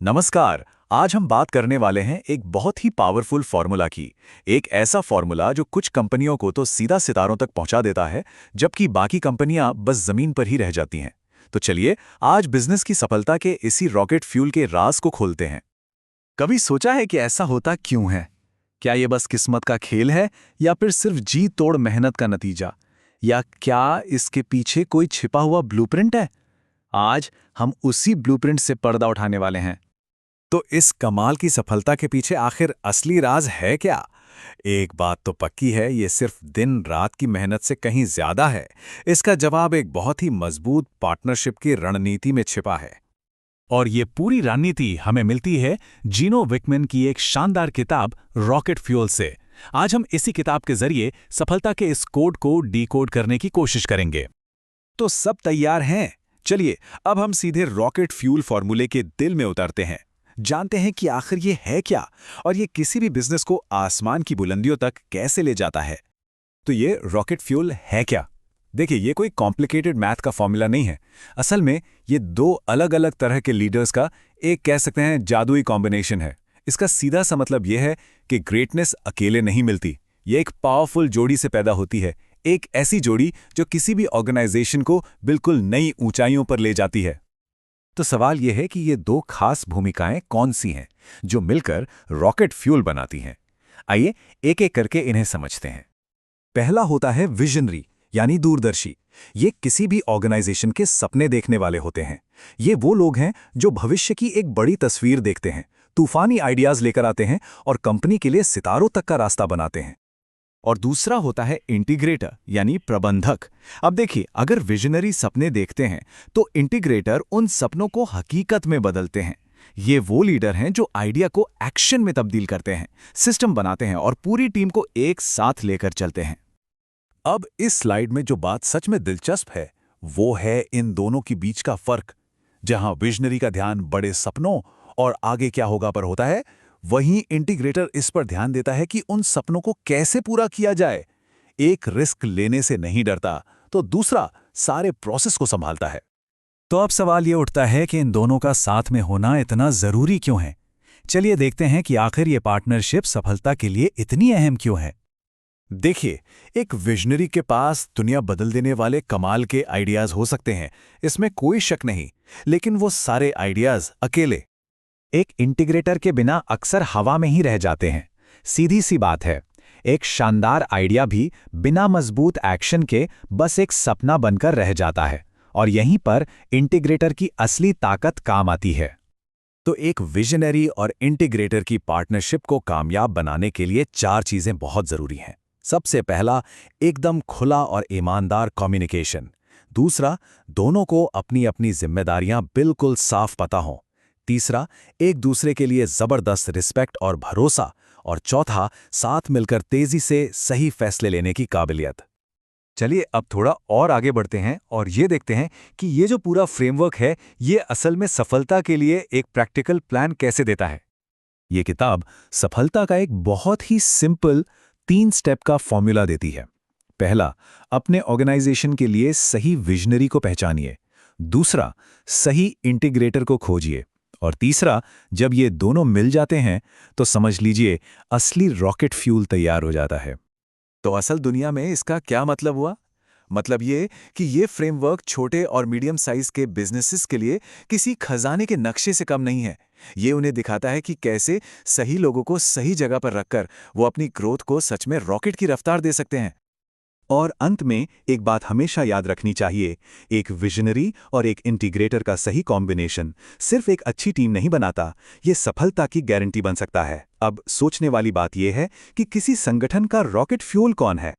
नमस्कार। आज हम बात करने वाले हैं एक बहुत ही पावरफुल फार्मूला की। एक ऐसा फार्मूला जो कुछ कंपनियों को तो सीधा सितारों तक पहुंचा देता है, जबकि बाकी कंपनियां बस जमीन पर ही रह जाती हैं। तो चलिए आज बिजनेस की सफलता के इसी रॉकेट फ्यूल के राज को खोलते हैं। कभी सोचा है कि ऐसा होता क्यों है? क्या ये बस किस्मत का खेल है, या फिर सिर्फ जी तोड़ मेहनत का नतीजा, या क्या इसके पीछे कोई छिपा हुआ ब्लूप्रिंट है? आज हम उसी ब्लूप्रिंट से पर्दा उठाने वाले हैं। तो इस कमाल की सफलता के पीछे आखिर असली राज है क्या? एक बात तो पक्की है, ये सिर्फ दिन रात की मेहनत से कहीं ज्यादा है। इसका जवाब एक बहुत ही मजबूत पार्टनरशिप की रणनीति में छिपा है। और ये पूरी रणनीति हमें मिलती है जीनो विकमैन की एक शानदार किताब रॉकेट फ्यूल से। आज हम इसी किताब के जरिए सफलता के इस कोड को डीकोड करने की कोशिश करेंगे। तो सब तैयार हैं? चलिए अब हम सीधे रॉकेट फ्यूल फॉर्मूले के दिल में उतरते हैं, जानते हैं कि आखिर ये है क्या और ये किसी भी बिजनेस को आसमान की बुलंदियों तक कैसे ले जाता है। तो ये रॉकेट फ्यूल है क्या? देखिए, ये कोई कॉम्प्लिकेटेड मैथ का फॉर्मूला नहीं है। असल में ये दो अलग अलग तरह के लीडर्स का एक कह सकते हैं जादुई कॉम्बिनेशन है। इसका सीधा सा मतलब यह है कि ग्रेटनेस अकेले नहीं मिलती, ये एक पावरफुल जोड़ी से पैदा होती है। एक ऐसी जोड़ी जो किसी भी ऑर्गेनाइजेशन को बिल्कुल नई ऊंचाइयों पर ले जाती है। तो सवाल यह है कि ये दो खास भूमिकाएं कौन सी हैं जो मिलकर रॉकेट फ्यूल बनाती हैं। आइए एक एक करके इन्हें समझते हैं। पहला होता है विजनरी, यानी दूरदर्शी। ये किसी भी ऑर्गेनाइजेशन के सपने देखने वाले होते हैं। ये वो लोग हैं जो भविष्य की एक बड़ी तस्वीर देखते हैं, तूफानी आइडियाज लेकर आते हैं और कंपनी के लिए सितारों तक का रास्ता बनाते हैं। और दूसरा होता है इंटीग्रेटर, यानी प्रबंधक। अब देखिए, अगर विजनरी सपने देखते हैं तो इंटीग्रेटर उन सपनों को हकीकत में बदलते हैं। ये वो लीडर हैं जो आइडिया को एक्शन में तब्दील करते हैं, सिस्टम बनाते हैं और पूरी टीम को एक साथ लेकर चलते हैं। अब इस स्लाइड में जो बात सच में दिलचस्प है वो है इन दोनों के बीच का फर्क। जहां विजनरी का ध्यान बड़े सपनों और आगे क्या होगा पर होता है, वहीं इंटीग्रेटर इस पर ध्यान देता है कि उन सपनों को कैसे पूरा किया जाए। एक रिस्क लेने से नहीं डरता, तो दूसरा सारे प्रोसेस को संभालता है। तो अब सवाल ये उठता है कि इन दोनों का साथ में होना इतना जरूरी क्यों है। चलिए देखते हैं कि आखिर ये पार्टनरशिप सफलता के लिए इतनी अहम क्यों है। देखिए, एक विजनरी के पास दुनिया बदल देने वाले कमाल के आइडियाज हो सकते हैं, इसमें कोई शक नहीं, लेकिन वो सारे आइडियाज अकेले एक इंटीग्रेटर के बिना अक्सर हवा में ही रह जाते हैं। सीधी सी बात है, एक शानदार आइडिया भी बिना मजबूत एक्शन के बस एक सपना बनकर रह जाता है, और यहीं पर इंटीग्रेटर की असली ताकत काम आती है। तो एक विजनरी और इंटीग्रेटर की पार्टनरशिप को कामयाब बनाने के लिए 4 चीजें बहुत जरूरी हैं। सबसे पहला, एकदम खुला और ईमानदार कम्युनिकेशन। दूसरा, दोनों को अपनी अपनी जिम्मेदारियां बिल्कुल साफ पता हों। तीसरा, एक दूसरे के लिए जबरदस्त रिस्पेक्ट और भरोसा। और चौथा, साथ मिलकर तेजी से सही फैसले लेने की काबिलियत। चलिए अब थोड़ा और आगे बढ़ते हैं और ये देखते हैं कि ये जो पूरा फ्रेमवर्क है, ये असल में सफलता के लिए एक प्रैक्टिकल प्लान कैसे देता है। ये किताब सफलता का एक बहुत ही सिंपल 3 स्टेप का फॉर्मूला देती है। पहला, अपने ऑर्गेनाइजेशन के लिए सही विजनरी को पहचानिए। दूसरा, सही इंटीग्रेटर को खोजिए। और तीसरा, जब ये दोनों मिल जाते हैं तो समझ लीजिए असली रॉकेट फ्यूल तैयार हो जाता है। तो असल दुनिया में इसका क्या मतलब हुआ? मतलब ये कि ये फ्रेमवर्क छोटे और मीडियम साइज के बिजनेसेस के लिए किसी खजाने के नक्शे से कम नहीं है। ये उन्हें दिखाता है कि कैसे सही लोगों को सही जगह पर रखकर वो अपनी ग्रोथ को सच में रॉकेट की रफ्तार दे सकते हैं। और अंत में एक बात हमेशा याद रखनी चाहिए, एक विजनरी और एक इंटीग्रेटर का सही कॉम्बिनेशन सिर्फ एक अच्छी टीम नहीं बनाता, ये सफलता की गारंटी बन सकता है। अब सोचने वाली बात यह है कि किसी संगठन का रॉकेट फ्यूल कौन है?